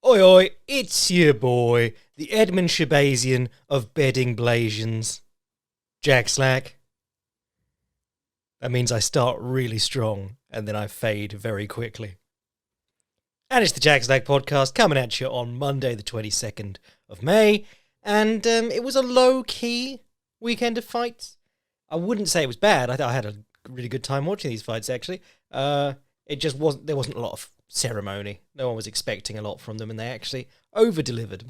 Oi oi, it's your boy, the Edmund Shahbazyan of bedding Blasians. Jack Slack. That means I start really strong and then I fade very quickly. And it's the Jack Slack podcast coming at you on Monday the 22nd of May. And it was a low-key weekend of fights. I wouldn't say it was bad. I had a really good time watching these fights, actually. It just wasn't. There wasn't a lot of ceremony. No one was expecting a lot from them, and they actually over-delivered.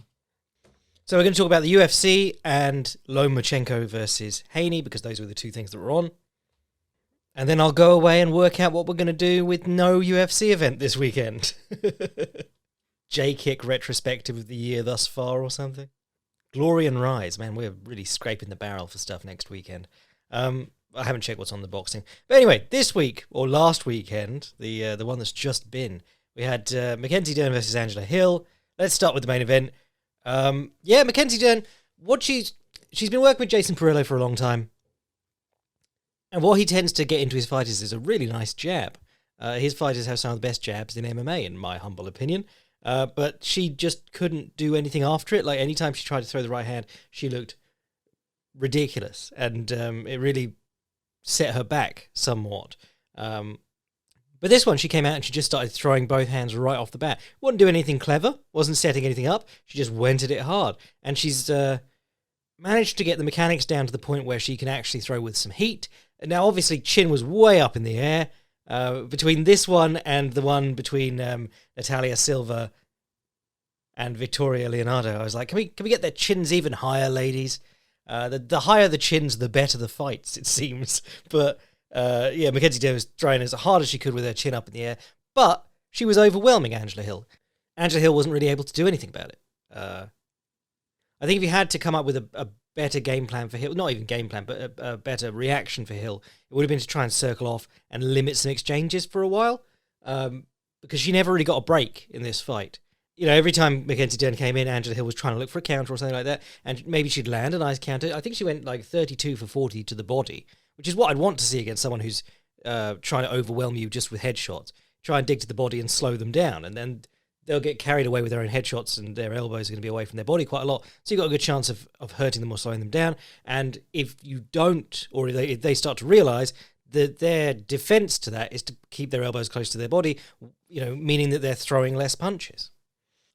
So we're going to talk about the UFC and Lomachenko versus Haney, because those were the two things that were on. And then I'll go away and work out what we're going to do with no UFC event this weekend. J-Kick retrospective of the year thus far or something. Glory and Rise. Man, we're really scraping the barrel for stuff next weekend. I haven't checked what's on the boxing. But anyway, this week, or last weekend, the one that's just been, we had Mackenzie Dern versus Angela Hill. Let's start with the main event. Mackenzie Dern, she's been working with Jason Parillo for a long time. And what he tends to get into his fighters is a really nice jab. His fighters have some of the best jabs in MMA, in my humble opinion. But she just couldn't do anything after it. Like, anytime she tried to throw the right hand, she looked ridiculous. And it really set her back somewhat. But this one, she came out and she just started throwing both hands right off the bat. Wasn't doing anything clever. Wasn't setting anything up. She just went at it hard. And she's managed to get the mechanics down to the point where she can actually throw with some heat. Now, obviously, chin was way up in the air. Between this one and the one between Natalia Silva and Victoria Leonardo, I was like, can we get their chins even higher, ladies? The higher the chins, the better the fights, it seems. But Mackenzie Dern was trying as hard as she could with her chin up in the air, but she was overwhelming Angela Hill. Angela Hill wasn't really able to do anything about it. I think if you had to come up with a better game plan for Hill, not even game plan, but a better reaction for Hill, it would have been to try and circle off and limit some exchanges for a while, because she never really got a break in this fight. You know, every time Mackenzie Dern came in, Angela Hill was trying to look for a counter or something like that, and maybe she'd land a nice counter. I think she went like 32 for 40 to the body, which is what I'd want to see against someone who's trying to overwhelm you just with headshots. Try and dig to the body and slow them down, and then they'll get carried away with their own headshots and their elbows are going to be away from their body quite a lot. So you've got a good chance of hurting them or slowing them down. And if you don't, or if they start to realise that their defence to that is to keep their elbows close to their body, you know, meaning that they're throwing less punches.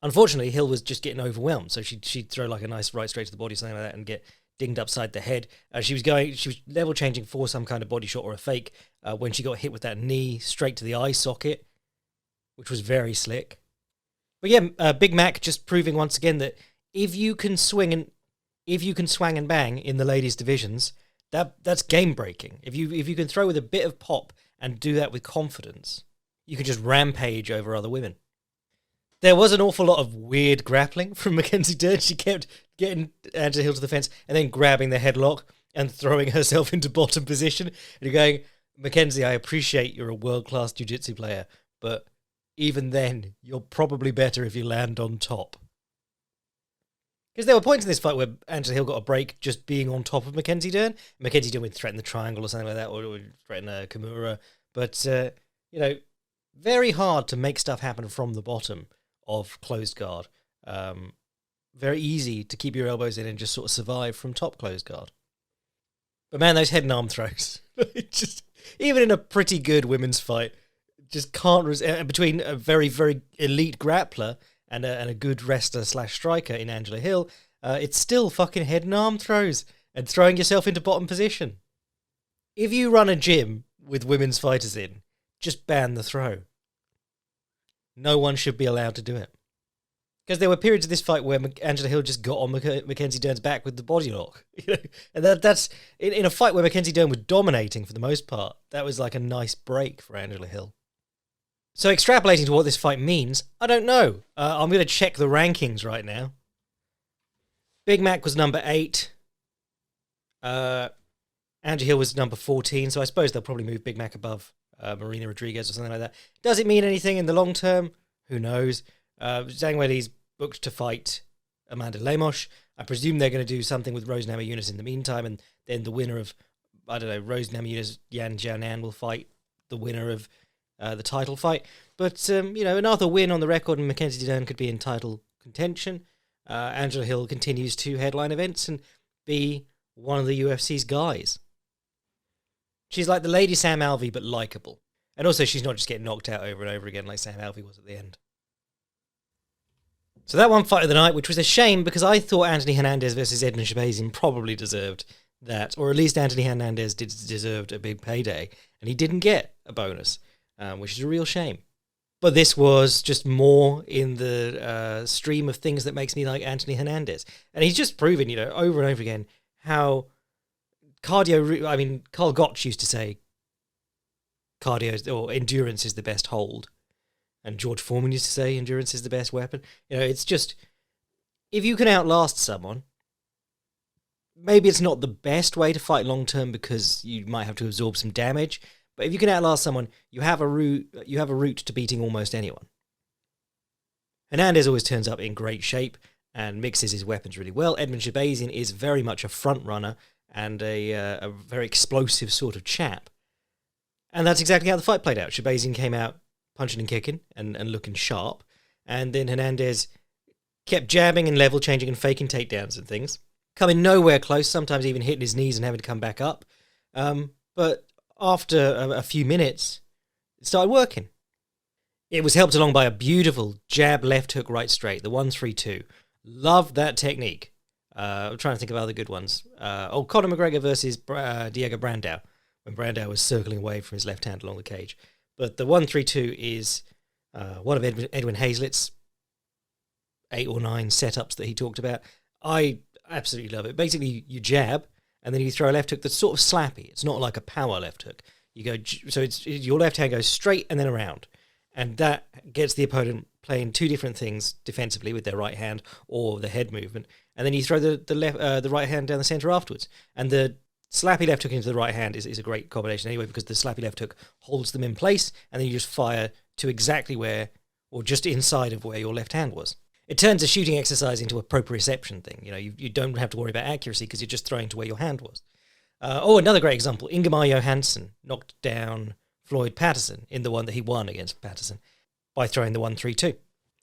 Unfortunately, Hill was just getting overwhelmed. So she'd throw like a nice right straight to the body, something like that, and get dinged upside the head. She was level changing for some kind of body shot or a fake when she got hit with that knee straight to the eye socket, which was very slick. But yeah, Big Mac just proving once again that if you can swing and bang in the ladies' divisions, that's game breaking. If you can throw with a bit of pop and do that with confidence, you can just rampage over other women. There was an awful lot of weird grappling from Mackenzie Dern. She kept getting Angela Hill to the fence and then grabbing the headlock and throwing herself into bottom position. And you're going, Mackenzie, I appreciate you're a world-class jiu-jitsu player, but even then, you're probably better if you land on top. Because there were points in this fight where Angela Hill got a break just being on top of Mackenzie Dern. Mackenzie Dern would threaten the triangle or something like that, or would threaten a Kimura. But, very hard to make stuff happen from the bottom of closed guard. Very easy to keep your elbows in and just sort of survive from top closed guard. But man, those head and arm throws. Just, even in a pretty good women's fight, just can't between a very, very elite grappler and a good wrestler / striker in Angela Hill, it's still fucking head and arm throws and throwing yourself into bottom position. If you run a gym with women's fighters in, just ban the throw. No one should be allowed to do it. Because there were periods of this fight where Angela Hill just got on Mackenzie Dern's back with the body lock. And that's in a fight where Mackenzie Dern was dominating for the most part. That was like a nice break for Angela Hill. So extrapolating to what this fight means, I don't know. I'm going to check the rankings right now. Big Mac was number 8. Angela Hill was number 14, so I suppose they'll probably move Big Mac above Marina Rodriguez or something like that. Does it mean anything in the long term? Who knows? Zhang Weili's booked to fight Amanda Lemos. I presume they're going to do something with Rose Namajunas in the meantime, and then the winner of, Rose Namajunas, Yan Jianan will fight the winner of the title fight. But, another win on the record and Mackenzie Dern could be in title contention. Angela Hill continues to headline events and be one of the UFC's guys. She's like the Lady Sam Alvey, but likeable. And also, she's not just getting knocked out over and over again like Sam Alvey was at the end. So that one fight of the night, which was a shame because I thought Anthony Hernandez versus Edmund Shahbazyan probably deserved that, or at least Anthony Hernandez deserved a big payday, and he didn't get a bonus, which is a real shame. But this was just more in the stream of things that makes me like Anthony Hernandez. And he's just proven, over and over again, how Carl Gotch used to say cardio or endurance is the best hold. And George Foreman used to say endurance is the best weapon. It's just, if you can outlast someone, maybe it's not the best way to fight long term because you might have to absorb some damage. But if you can outlast someone, you have a route to beating almost anyone. Hernandez always turns up in great shape and mixes his weapons really well. Edmund Shahbazyan is very much a front runner and a very explosive sort of chap. And that's exactly how the fight played out. Shahbazyan came out punching and kicking and looking sharp. And then Hernandez kept jabbing and level changing and faking takedowns and things. Coming nowhere close, sometimes even hitting his knees and having to come back up. But after a few minutes, it started working. It was helped along by a beautiful jab, left hook, right straight, the 1-3-2. Loved that technique. I'm trying to think of other good ones. Conor McGregor versus Diego Brandao, when Brandao was circling away from his left hand along the cage. But the 1-3-2 is one of Edwin Hazlitt's 8 or 9 setups that he talked about. I absolutely love it. Basically, you jab, and then you throw a left hook that's sort of slappy. It's not like a power left hook. You go, so your left hand goes straight and then around, and that gets the opponent playing two different things defensively with their right hand or the head movement, and then you throw the right hand down the center afterwards. And the slappy left hook into the right hand is a great combination anyway, because the slappy left hook holds them in place, and then you just fire to exactly where, or just inside of where your left hand was. It turns a shooting exercise into a proprioception thing. You don't have to worry about accuracy because you're just throwing to where your hand was. Another great example. Ingemar Johansson knocked down Floyd Patterson in the one that he won against Patterson by throwing the 1-3-2. It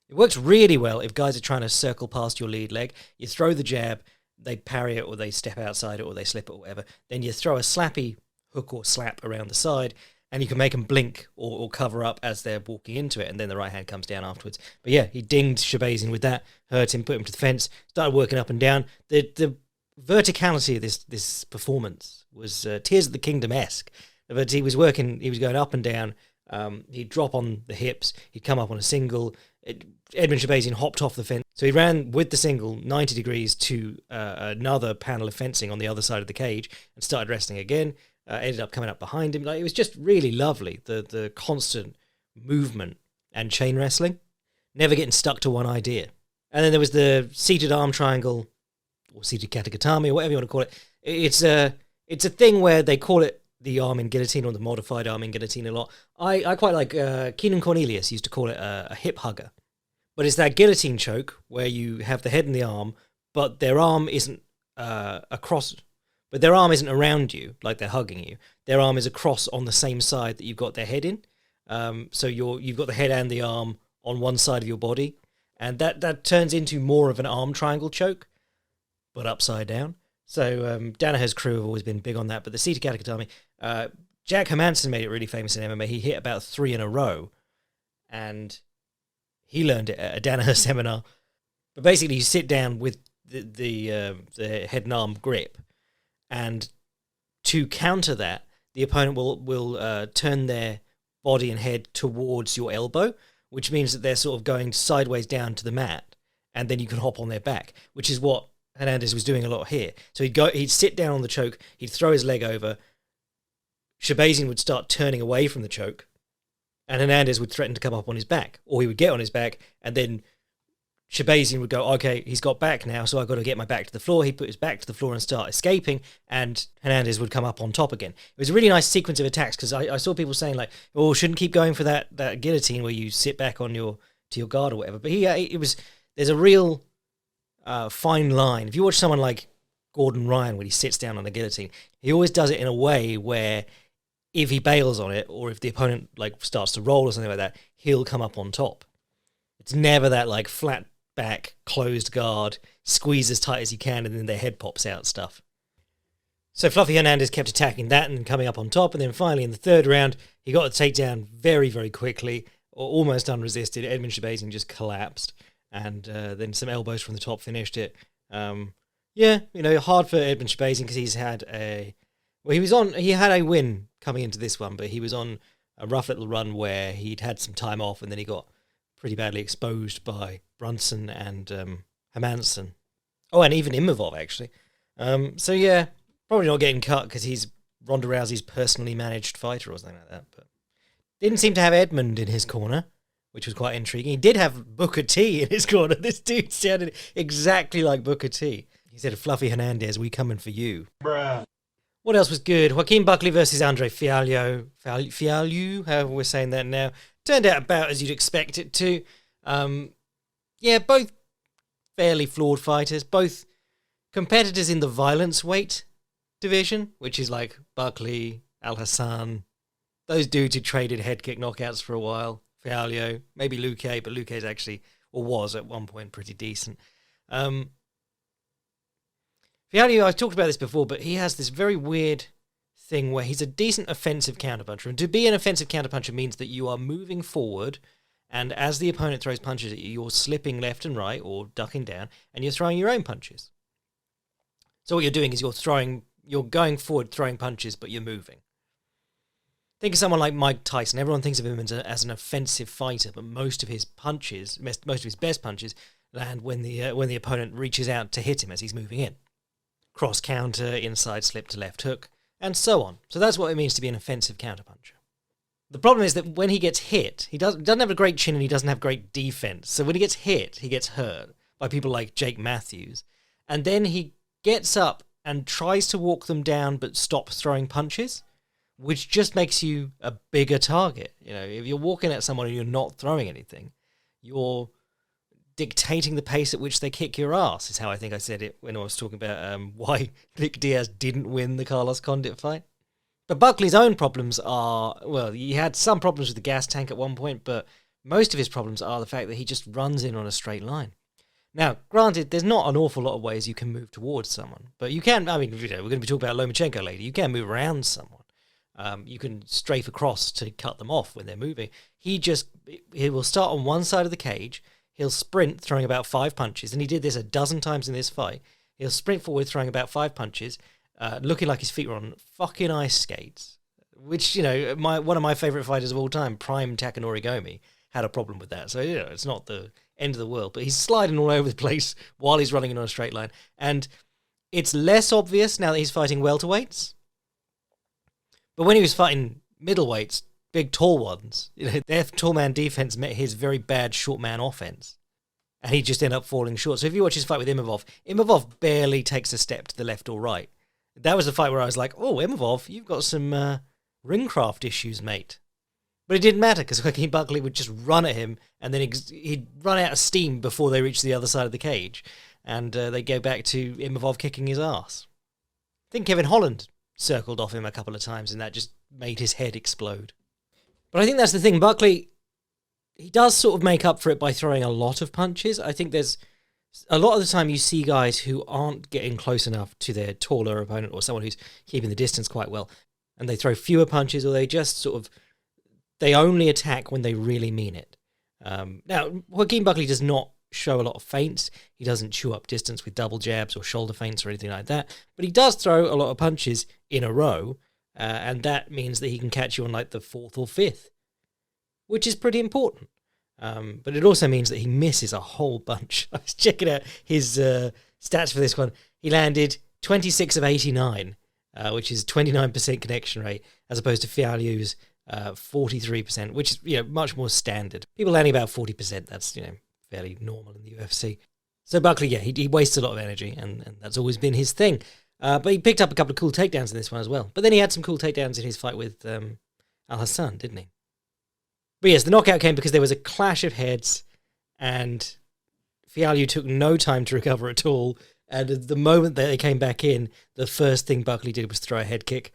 works really well if guys are trying to circle past your lead leg. You throw the jab, they parry it or they step outside it or they slip it or whatever. Then you throw a slappy hook or slap around the side, and you can make them blink or cover up as they're walking into it, and then the right hand comes down afterwards. But yeah, he dinged Shahbazyan with that, hurt him, put him to the fence, started working up and down. The verticality of this performance was Tears of the Kingdom-esque. But he was going up and down. He'd drop on the hips, he'd come up on a single. Edmund Shahbazyan hopped off the fence. So he ran with the single 90 degrees to another panel of fencing on the other side of the cage and started wrestling again. Ended up coming up behind him. It was just really lovely, the constant movement and chain wrestling, never getting stuck to one idea. And then there was the seated arm triangle, or seated katagatame, or whatever you want to call it. It's a thing where they call it the arm in guillotine or the modified arm in guillotine a lot. I quite like, Keenan Cornelius used to call it a hip hugger. But it's that guillotine choke where you have the head and the arm, but their arm isn't across... But their arm isn't around you, like they're hugging you. Their arm is across on the same side that you've got their head in. So you've got the head and the arm on one side of your body. And that turns into more of an arm triangle choke, but upside down. So Danaher's crew have always been big on that. But the seated katagatame, Jack Hermansson made it really famous in MMA. He hit about 3 in a row. And he learned it at a Danaher seminar. But basically you sit down with the head and arm grip. And to counter that, the opponent will turn their body and head towards your elbow, which means that they're sort of going sideways down to the mat, and then you can hop on their back, which is what Hernandez was doing a lot here. So he'd sit down on the choke, he'd throw his leg over, Shahbazyan would start turning away from the choke, and Hernandez would threaten to come up on his back, or he would get on his back, and then Shahbazyan would go, okay, he's got back now, so I've got to get my back to the floor. He'd put his back to the floor and start escaping, and Hernandez would come up on top again. It was a really nice sequence of attacks, because I saw people saying, like, oh, shouldn't keep going for that guillotine where you sit back on to your guard or whatever. But there's a real fine line. If you watch someone like Gordon Ryan when he sits down on the guillotine, he always does it in a way where if he bails on it, or if the opponent like starts to roll or something like that, he'll come up on top. It's never that like flat back, closed guard, squeeze as tight as you can, and then their head pops out stuff. So Fluffy Hernandez kept attacking that and coming up on top, and then finally in the third round, he got the takedown very, very quickly, or almost unresisted. Edmund Shahbazyan just collapsed, and then some elbows from the top finished it. Hard for Edmund Shahbazyan because he's had he had a win coming into this one, but he was on a rough little run where he'd had some time off, and then he got pretty badly exposed by Brunson and Hermansson. Oh, and even Imavov, actually. Probably not getting cut because he's Ronda Rousey's personally managed fighter or something like that. But didn't seem to have Edmund in his corner, which was quite intriguing. He did have Booker T in his corner. This dude sounded exactly like Booker T. He said, Fluffy Hernandez, we coming for you. Bruh. What else was good? Joaquin Buckley versus Andre Fialho. Fialho, however we're saying that now. Turned out about as you'd expect it to. Both fairly flawed fighters. Both competitors in the violence weight division, which is like Buckley, Al Hassan, those dudes who traded head kick knockouts for a while. Fialho, maybe Luque, but Luque's actually, or was at one point, pretty decent. Fialho, I've talked about this before, but he has this very weird thing where he's a decent offensive counterpuncher. And to be an offensive counterpuncher means that you are moving forward, and as the opponent throws punches at you, you're slipping left and right or ducking down, and you're throwing your own punches. So what you're doing is you're going forward throwing punches, but you're moving. Think of someone like Mike Tyson. Everyone thinks of him as an offensive fighter, but most of his best punches land when the opponent reaches out to hit him as he's moving in. Cross counter, inside slip to left hook, and so on. So that's what it means to be an offensive counterpuncher. The problem is that when he gets hit, he doesn't have a great chin and he doesn't have great defense. So when he gets hit, he gets hurt by people like Jake Matthews. And then he gets up and tries to walk them down but stops throwing punches, which just makes you a bigger target. You know, if you're walking at someone and you're not throwing anything, you're dictating the pace at which they kick your ass, is how I think I said it when I was talking about why Nick Diaz didn't win the Carlos Condit fight. But Buckley's own problems are, well, he had some problems with the gas tank at one point, but most of his problems are the fact that he just runs in on a straight line. Now, granted, there's not an awful lot of ways you can move towards someone, but you can, we're going to be talking about Lomachenko later, you can move around someone. You can strafe across to cut them off when they're moving. He will start on one side of the cage, he'll sprint throwing about 5 punches, and he did this a dozen times in this fight. He'll sprint forward throwing about 5 punches, looking like his feet were on fucking ice skates, which, one of my favourite fighters of all time, Prime Takanori Gomi, had a problem with that. So, it's not the end of the world, but he's sliding all over the place while he's running in on a straight line. And it's less obvious now that he's fighting welterweights. But when he was fighting middleweights, big tall ones, their tall man defense met his very bad short man offense. And he just ended up falling short. So if you watch his fight with Imavov barely takes a step to the left or right. That was the fight where I was like, oh, Imavov, you've got some ringcraft issues, mate. But it didn't matter because Joaquin Buckley would just run at him and then he'd run out of steam before they reached the other side of the cage. And they go back to Imavov kicking his ass. I think Kevin Holland circled off him a couple of times and that just made his head explode. But I think that's the thing. Buckley, he does sort of make up for it by throwing a lot of punches. I think there's a lot of the time you see guys who aren't getting close enough to their taller opponent or someone who's keeping the distance quite well, and they throw fewer punches or they just they only attack when they really mean it. Now, Joaquin Buckley does not show a lot of feints. He doesn't chew up distance with double jabs or shoulder feints or anything like that, but he does throw a lot of punches in a row, and that means that he can catch you on like the 4th or 5th, which is pretty important. But it also means that he misses a whole bunch. I was checking out his stats for this one. He landed 26 of 89, which is 29% connection rate, as opposed to Fialho's 43%, which is much more standard. People landing about 40%, that's fairly normal in the UFC. So Buckley, he wastes a lot of energy, and that's always been his thing. But he picked up a couple of cool takedowns in this one as well. But then he had some cool takedowns in his fight with Al Hassan, didn't he? But yes, the knockout came because there was a clash of heads, and Fialho took no time to recover at all. And at the moment that they came back in, the first thing Buckley did was throw a head kick.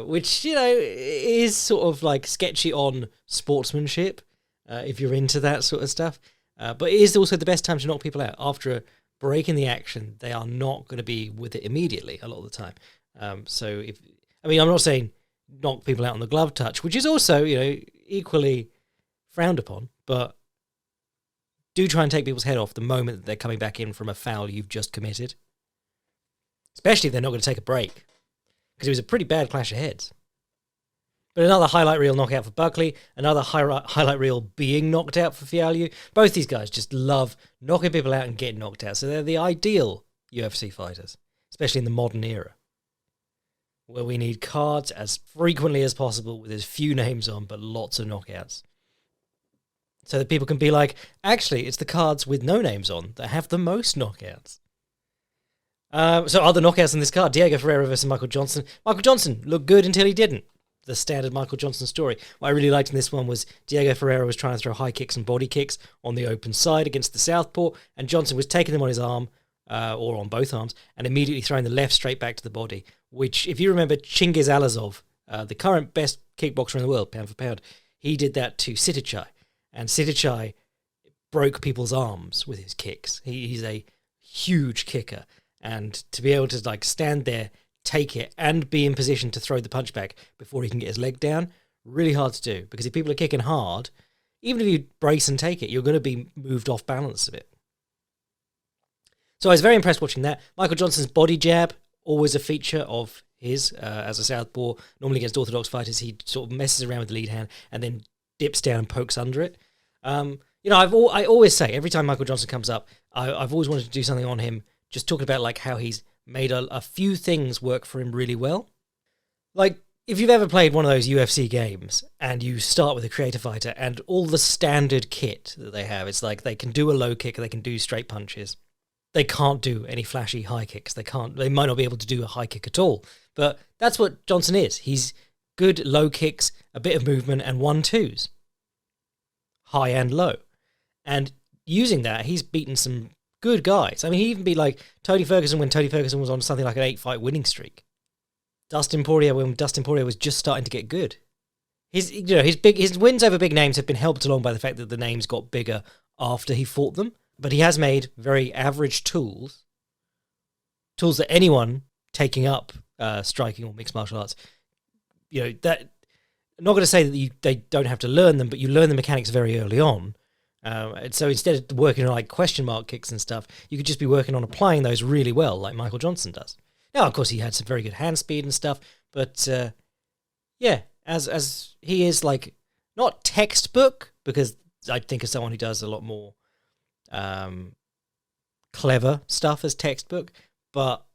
which, is sort of like sketchy on sportsmanship, if you're into that sort of stuff. But it is also the best time to knock people out. After a break in the action, they are not going to be with it immediately a lot of the time. I'm not saying knock people out on the glove touch, which is also, equally frowned upon, but do try and take people's head off the moment that they're coming back in from a foul you've just committed. Especially if they're not going to take a break, because it was a pretty bad clash of heads. But another highlight reel knockout for Buckley, another highlight reel being knocked out for Fialho. Both these guys just love knocking people out and getting knocked out, so they're the ideal UFC fighters, especially in the modern era, where we need cards as frequently as possible with as few names on, but lots of knockouts. So that people can be like, actually, it's the cards with no names on that have the most knockouts. So other knockouts in this card, Diego Ferreira versus Michael Johnson. Michael Johnson looked good until he didn't. The standard Michael Johnson story. What I really liked in this one was Diego Ferreira was trying to throw high kicks and body kicks on the open side against the southpaw, and Johnson was taking them on his arm, or on both arms, and immediately throwing the left straight back to the body, which, if you remember Chingiz Alazov, the current best kickboxer in the world, pound for pound, he did that to Sitichai, and Sitichai broke people's arms with his kicks. He's a huge kicker, and to be able to stand there, take it, and be in position to throw the punch back before he can get his leg down, really hard to do, because if people are kicking hard, even if you brace and take it, you're going to be moved off balance a bit. So I was very impressed watching that. Michael Johnson's body jab, always a feature of his as a southpaw. Normally against orthodox fighters, he sort of messes around with the lead hand and then dips down and pokes under it. I always say, every time Michael Johnson comes up, I've always wanted to do something on him, just talking about how he's made a few things work for him really well. If you've ever played one of those UFC games and you start with a creator fighter and all the standard kit that they have, it's they can do a low kick, they can do straight punches. They can't do any flashy high kicks. They might not be able to do a high kick at all. But that's what Johnson is. He's good low kicks, a bit of movement, and 1-2s. High and low. And using that, he's beaten some good guys. I mean, he even beat Tony Ferguson when Tony Ferguson was on something like an 8-fight winning streak. Dustin Poirier when Dustin Poirier was just starting to get good. His wins over big names have been helped along by the fact that the names got bigger after he fought them. But he has made very average tools that anyone taking up striking or mixed martial arts, that I'm not going to say that they don't have to learn them, but you learn the mechanics very early on. And so instead of working on question mark kicks and stuff, you could just be working on applying those really well, like Michael Johnson does. Now, of course, he had some very good hand speed and stuff, but as he is not textbook, because I think of someone who does a lot more clever stuff as textbook, but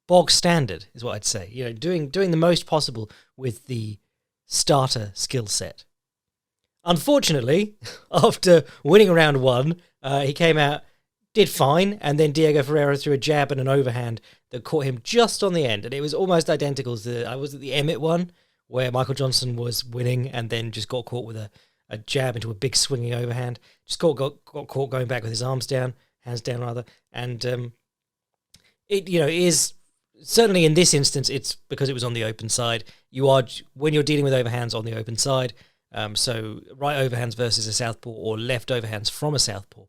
bog standard is what I'd say. Doing the most possible with the starter skill set. Unfortunately, after winning round 1, he came out, did fine, and then Diego Ferreira threw a jab and an overhand that caught him just on the end, and it was almost identical to the Emmett one, where Michael Johnson was winning and then just got caught with a jab into a big swinging overhand. Just got caught going back with his hands down rather. And it is certainly in this instance, it's because it was on the open side. When you're dealing with overhands on the open side, so right overhands versus a southpaw or left overhands from a southpaw,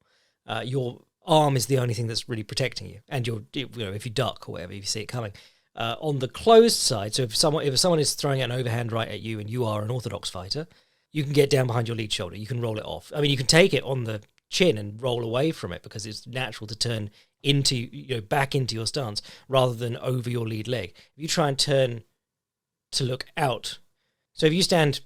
your arm is the only thing that's really protecting you. And if you duck or whatever, if you see it coming. On the closed side, so if someone is throwing an overhand right at you and you are an orthodox fighter, you can get down behind your lead shoulder. You can roll it off. I mean, you can take it on the chin and roll away from it because it's natural to turn back into your stance rather than over your lead leg. If you try and turn to look out, so if you stand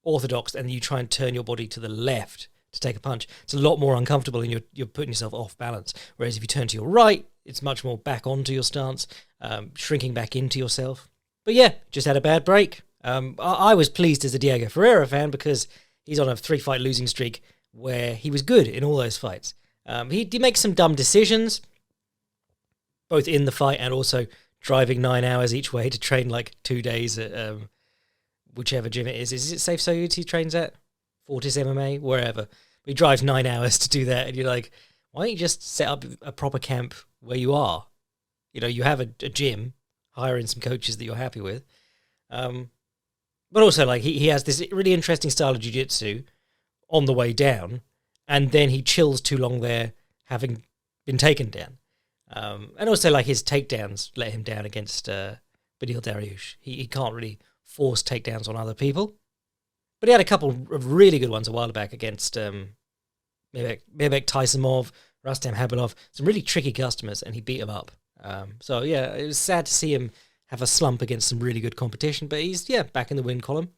orthodox and you try and turn your body to the left to take a punch, it's a lot more uncomfortable and you're putting yourself off balance. Whereas if you turn to your right, it's much more back onto your stance, shrinking back into yourself. But yeah, just had a bad break. I was pleased as a Diego Ferreira fan because he's on a 3-fight losing streak where he was good in all those fights. He makes some dumb decisions, both in the fight and also driving 9 hours each way to train 2 days at whichever gym it is. Is it Safe Soyuz he trains at? Fortis MMA? Wherever. He drives 9 hours to do that and you're like, why don't you just set up a proper camp where you are? You have a gym, hire in some coaches that you're happy with, But also, like, he has this really interesting style of jiu-jitsu on the way down, and then he chills too long there, having been taken down. And also, like, his takedowns let him down against Beneil Dariush. He can't really force takedowns on other people. But he had a couple of really good ones a while back against Mehmet Tysonov, Rustam Habilov, some really tricky customers, and he beat them up. So, yeah, it was sad to see him have a slump against some really good competition, but he's, back in the win column.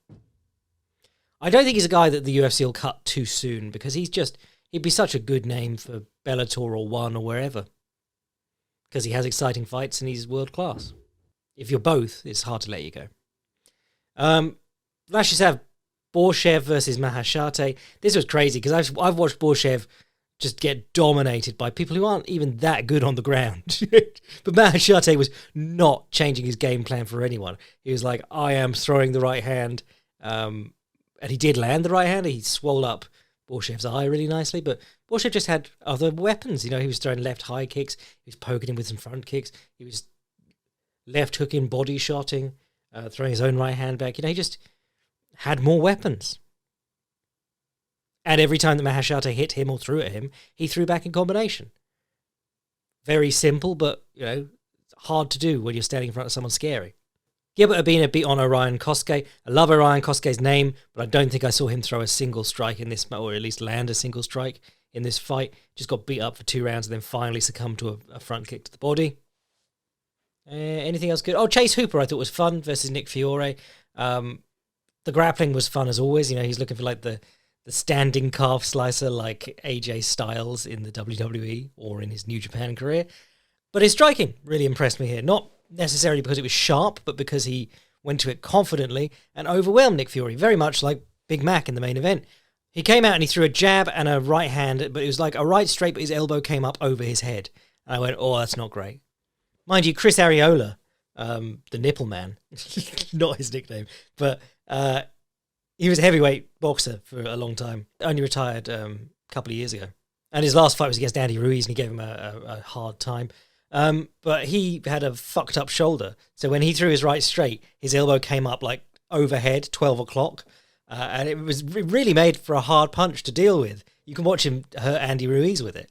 I don't think he's a guy that the UFC will cut too soon, because he'd be such a good name for Bellator or One or wherever. Because he has exciting fights and he's world class. If you're both, it's hard to let you go. Vyacheslav Borshev versus Mahashate. This was crazy because I've watched Borshev just get dominated by people who aren't even that good on the ground. But Mahashate was not changing his game plan for anyone. He was like, I am throwing the right hand. And he did land the right hand. He swole up Borshev's eye really nicely, but Borshev just had other weapons. He was throwing left high kicks. He was poking him with some front kicks. He was left hooking, body shotting, throwing his own right hand back. He just had more weapons. And every time that Mahashate hit him or threw at him, he threw back in combination. Very simple, but, hard to do when you're standing in front of someone scary. Gilbert Urbina beat on Orion Kosuke. I love Orion Kosuke's name, but I don't think I saw him throw a single strike in this, or at least land a single strike in this fight. Just got beat up for 2 rounds and then finally succumbed to a front kick to the body. Anything else good? Oh, Chase Hooper I thought was fun versus Nick Fiore. The grappling was fun as always. He's looking for like the standing calf slicer like AJ Styles in the WWE or in his New Japan career. But his striking really impressed me here. Not necessarily because it was sharp, but because he went to it confidently and overwhelmed Nick Fury, very much like Big Mac in the main event. He came out and he threw a jab and a right hand, but it was like a right straight, but his elbow came up over his head. And I went, oh, that's not great. Mind you, Chris Areola, the nipple man, not his nickname, but he was a heavyweight boxer for a long time, only retired a couple of years ago. And his last fight was against Andy Ruiz, and he gave him a hard time. But he had a fucked up shoulder. So when he threw his right straight, his elbow came up like overhead, 12 o'clock. And it was really made for a hard punch to deal with. You can watch him hurt Andy Ruiz with it.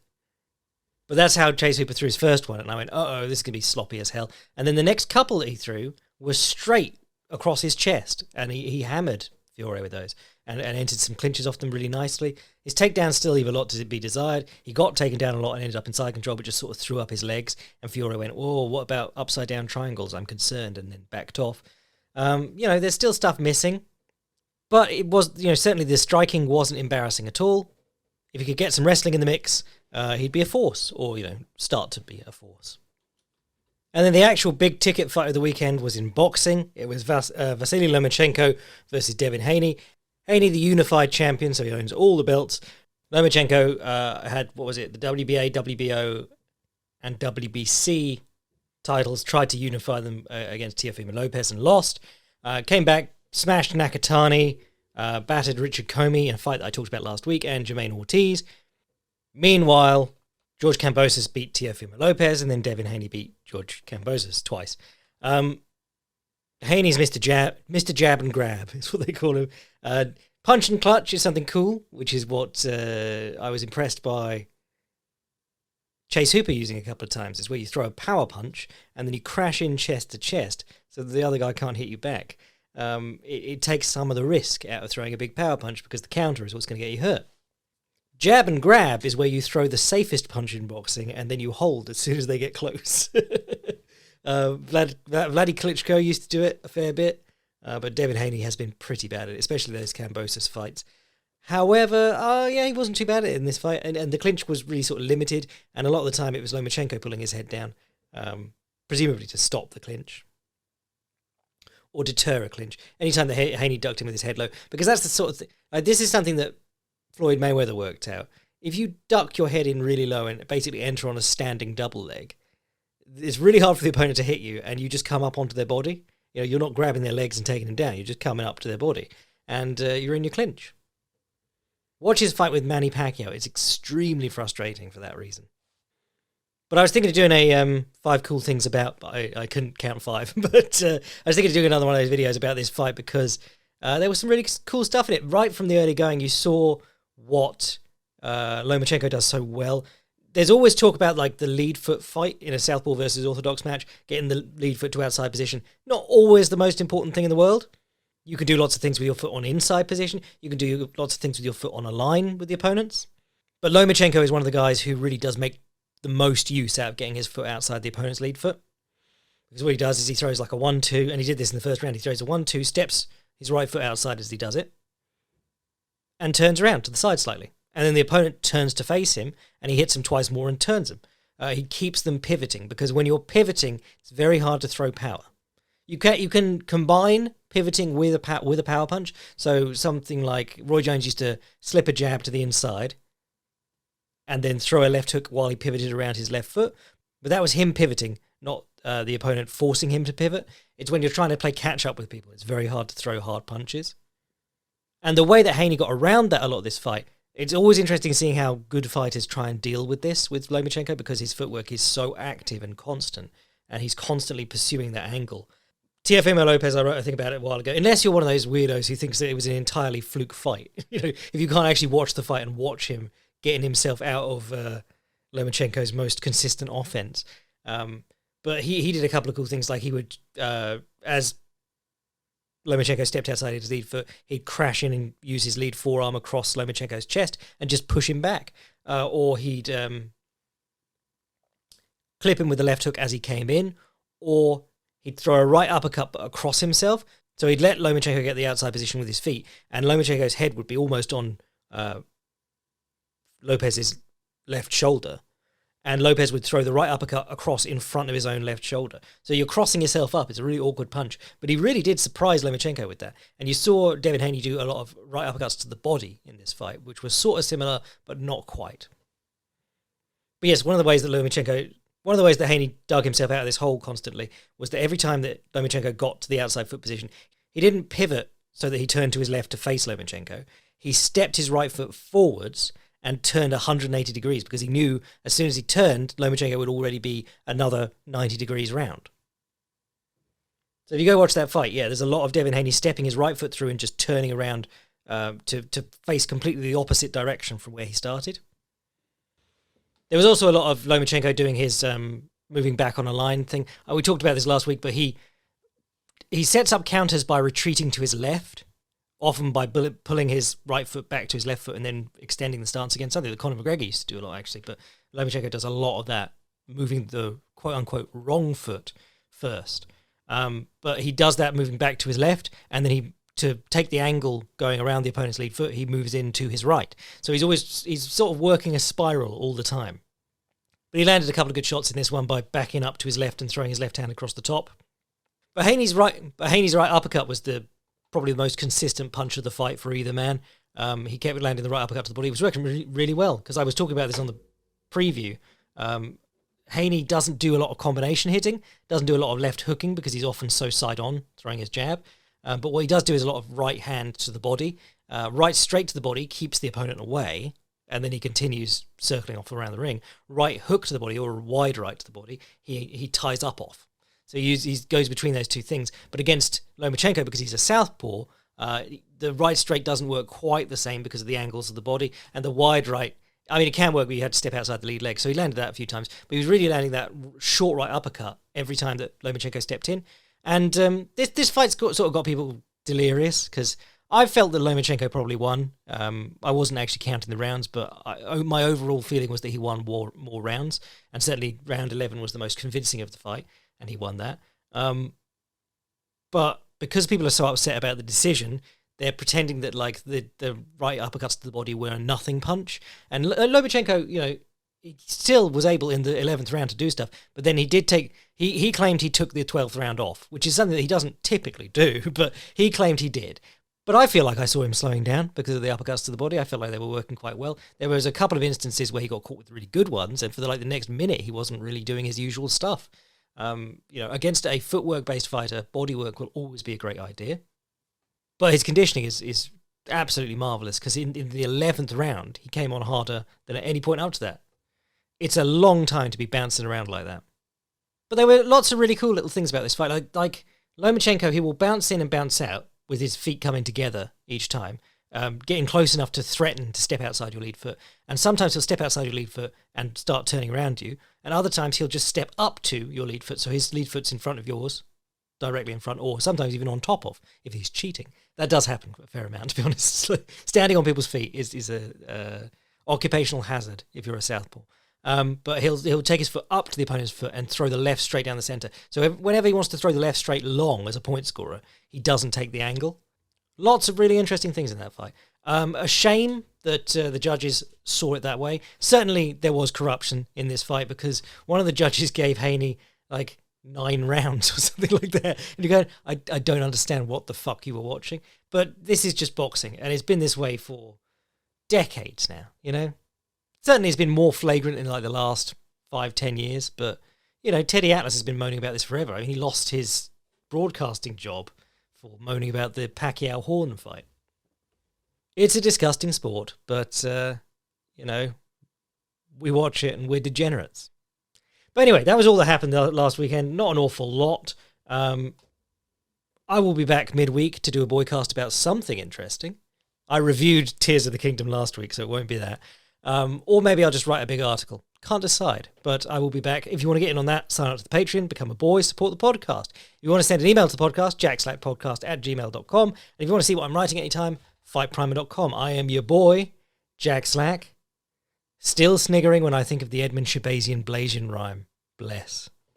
But that's how Chase Hooper threw his first one. And I went, uh-oh, this is going to be sloppy as hell. And then the next couple that he threw was straight across his chest. And he hammered Fiore with those and entered some clinches off them really nicely. His takedowns still leave a lot to be desired. He got taken down a lot and ended up in side control, but just sort of threw up his legs. And Fiore went, whoa, what about upside down triangles? I'm concerned, and then backed off. There's still stuff missing. But it was, certainly the striking wasn't embarrassing at all. If he could get some wrestling in the mix, he'd be a force, or, start to be a force. And then the actual big ticket fight of the weekend was in boxing. It was Vasily Lomachenko versus Devin Haney. Haney, the unified champion, so he owns all the belts. Lomachenko had, the WBA, WBO, and WBC titles, tried to unify them against Teofimo Lopez and lost. Came back, smashed Nakatani, battered Richard Comey in a fight that I talked about last week, and Jermaine Ortiz. Meanwhile, George Kambosos beat Teofimo Lopez, and then Devin Haney beat George Kambosos twice. Haney's Mr. Jab and Grab is what they call him. Punch and clutch is something cool, which is what I was impressed by Chase Hooper using a couple of times. It's where you throw a power punch, and then you crash in chest to chest, so that the other guy can't hit you back. It takes some of the risk out of throwing a big power punch, because the counter is what's going to get you hurt. Jab and grab is where you throw the safest punch in boxing, and then you hold as soon as they get close. Vladdy Klitschko used to do it a fair bit, but Devin Haney has been pretty bad at it, especially those Kambosos fights. However, he wasn't too bad at it in this fight, and the clinch was really sort of limited, and a lot of the time it was Lomachenko pulling his head down, presumably to stop the clinch. Or deter a clinch. Anytime that Haney ducked him with his head low. Because that's the sort of thing. This is something that Floyd Mayweather worked out. If you duck your head in really low and basically enter on a standing double leg, it's really hard for the opponent to hit you, and you just come up onto their body. You're not grabbing their legs and taking them down. You're just coming up to their body. And you're in your clinch. Watch his fight with Manny Pacquiao. It's extremely frustrating for that reason. But I was thinking of doing a 5 cool things about, I couldn't count 5, but I was thinking of doing another one of those videos about this fight because there was some really cool stuff in it. Right from the early going, you saw what Lomachenko does so well. There's always talk about like the lead foot fight in a southpaw versus orthodox match, getting the lead foot to outside position. Not always the most important thing in the world. You can do lots of things with your foot on inside position. You can do lots of things with your foot on a line with the opponents. But Lomachenko is one of the guys who really does make the most use out of getting his foot outside the opponent's lead foot. Because what he does is he throws like a 1-2, and he did this in the first round. He throws a 1-2, steps his right foot outside as he does it, and turns around to the side slightly. And then the opponent turns to face him, and he hits him twice more and turns him. He keeps them pivoting, because when you're pivoting, it's very hard to throw power. You can combine pivoting with a power punch. So something like Roy Jones used to slip a jab to the inside and then throw a left hook while he pivoted around his left foot. But that was him pivoting, not the opponent forcing him to pivot. It's when you're trying to play catch up with people. It's very hard to throw hard punches. And the way that Haney got around that a lot of this fight, it's always interesting seeing how good fighters try and deal with this with Lomachenko, because his footwork is so active and constant, and he's constantly pursuing that angle. Teofimo Lopez, I wrote a thing about it a while ago. Unless you're one of those weirdos who thinks that it was an entirely fluke fight, if you can't actually watch the fight and watch him getting himself out of Lomachenko's most consistent offense. But he did a couple of cool things, like he would, as Lomachenko stepped outside his lead foot, he'd crash in and use his lead forearm across Lomachenko's chest and just push him back. Or he'd clip him with the left hook as he came in, or he'd throw a right uppercut across himself. So he'd let Lomachenko get the outside position with his feet, and Lomachenko's head would be almost on Lopez's left shoulder, and Lopez would throw the right uppercut across in front of his own left shoulder. So you're crossing yourself up. It's a really awkward punch. But he really did surprise Lomachenko with that. And you saw Devin Haney do a lot of right uppercuts to the body in this fight, which was sort of similar, but not quite. But yes, one of the ways that Haney dug himself out of this hole constantly was that every time that Lomachenko got to the outside foot position, he didn't pivot so that he turned to his left to face Lomachenko. He stepped his right foot forwards and turned 180 degrees, because he knew as soon as he turned, Lomachenko would already be another 90 degrees round. So if you go watch that fight, yeah, there's a lot of Devin Haney stepping his right foot through and just turning around to face completely the opposite direction from where he started. There was also a lot of Lomachenko doing his moving back on a line thing. We talked about this last week, but he sets up counters by retreating to his left, often by pulling his right foot back to his left foot and then extending the stance again, something that Conor McGregor used to do a lot, actually. But Lomachenko does a lot of that, moving the quote-unquote wrong foot first. But he does that moving back to his left, and then to take the angle going around the opponent's lead foot, he moves in to his right. So he's sort of working a spiral all the time. But he landed a couple of good shots in this one by backing up to his left and throwing his left hand across the top. But Haney's right uppercut was probably the most consistent punch of the fight for either man. He kept landing the right uppercut to the body. He was working really, really well, because I was talking about this on the preview. Haney doesn't do a lot of combination hitting, doesn't do a lot of left hooking because he's often so side on throwing his jab. But what he does do is a lot of right hand to the body. Right straight to the body keeps the opponent away, and then he continues circling off around the ring. Right hook to the body, or wide right to the body, he ties up off. So he goes between those two things. But against Lomachenko, because he's a southpaw, the right straight doesn't work quite the same because of the angles of the body. And the wide right, I mean, it can work, but you had to step outside the lead leg. So he landed that a few times. But he was really landing that short right uppercut every time that Lomachenko stepped in. And this fight's sort of got people delirious, because I felt that Lomachenko probably won. I wasn't actually counting the rounds, but my overall feeling was that he won more rounds. And certainly round 11 was the most convincing of the fight, and he won that. But because people are so upset about the decision, they're pretending that like the right uppercuts to the body were a nothing punch. And Lomachenko, he still was able in the 11th round to do stuff, but then he claimed he took the 12th round off, which is something that he doesn't typically do, but he claimed he did. But I feel like I saw him slowing down because of the uppercuts to the body. I felt like they were working quite well. There was a couple of instances where he got caught with really good ones, and for the next minute, he wasn't really doing his usual stuff. Against a footwork-based fighter, bodywork will always be a great idea. But his conditioning is absolutely marvellous, because in the 11th round, he came on harder than at any point up to that. It's a long time to be bouncing around like that. But there were lots of really cool little things about this fight. Like Lomachenko, he will bounce in and bounce out with his feet coming together each time, getting close enough to threaten to step outside your lead foot. And sometimes he'll step outside your lead foot and start turning around you. And other times he'll just step up to your lead foot. So his lead foot's in front of yours, directly in front, or sometimes even on top of, if he's cheating. That does happen a fair amount, to be honest. Standing on people's feet is a occupational hazard if you're a southpaw. But he'll take his foot up to the opponent's foot and throw the left straight down the centre. So whenever he wants to throw the left straight long as a point scorer, he doesn't take the angle. Lots of really interesting things in that fight. A shame that the judges saw it that way. Certainly there was corruption in this fight because one of the judges gave Haney like 9 rounds or something like that. And you go, I don't understand what the fuck you were watching. But this is just boxing, and it's been this way for decades now, you know? Certainly it's been more flagrant in like the last 5-10 years, but, you know, Teddy Atlas has been moaning about this forever. I mean, he lost his broadcasting job for moaning about the Pacquiao-Horn fight. It's a disgusting sport, but, you know, we watch it and we're degenerates. But anyway, that was all that happened last weekend. Not an awful lot. I will be back midweek to do a boycast about something interesting. I reviewed Tears of the Kingdom last week, so it won't be that. Or maybe I'll just write a big article. Can't decide, but I will be back. If you want to get in on that, sign up to the Patreon, become a boy, support the podcast. If you want to send an email to the podcast, jackslackpodcast@gmail.com. And if you want to see what I'm writing anytime, fightprimer.com. I am your boy, Jack Slack. Still sniggering when I think of the Edmund Shahbazyan Blasian rhyme. Bless.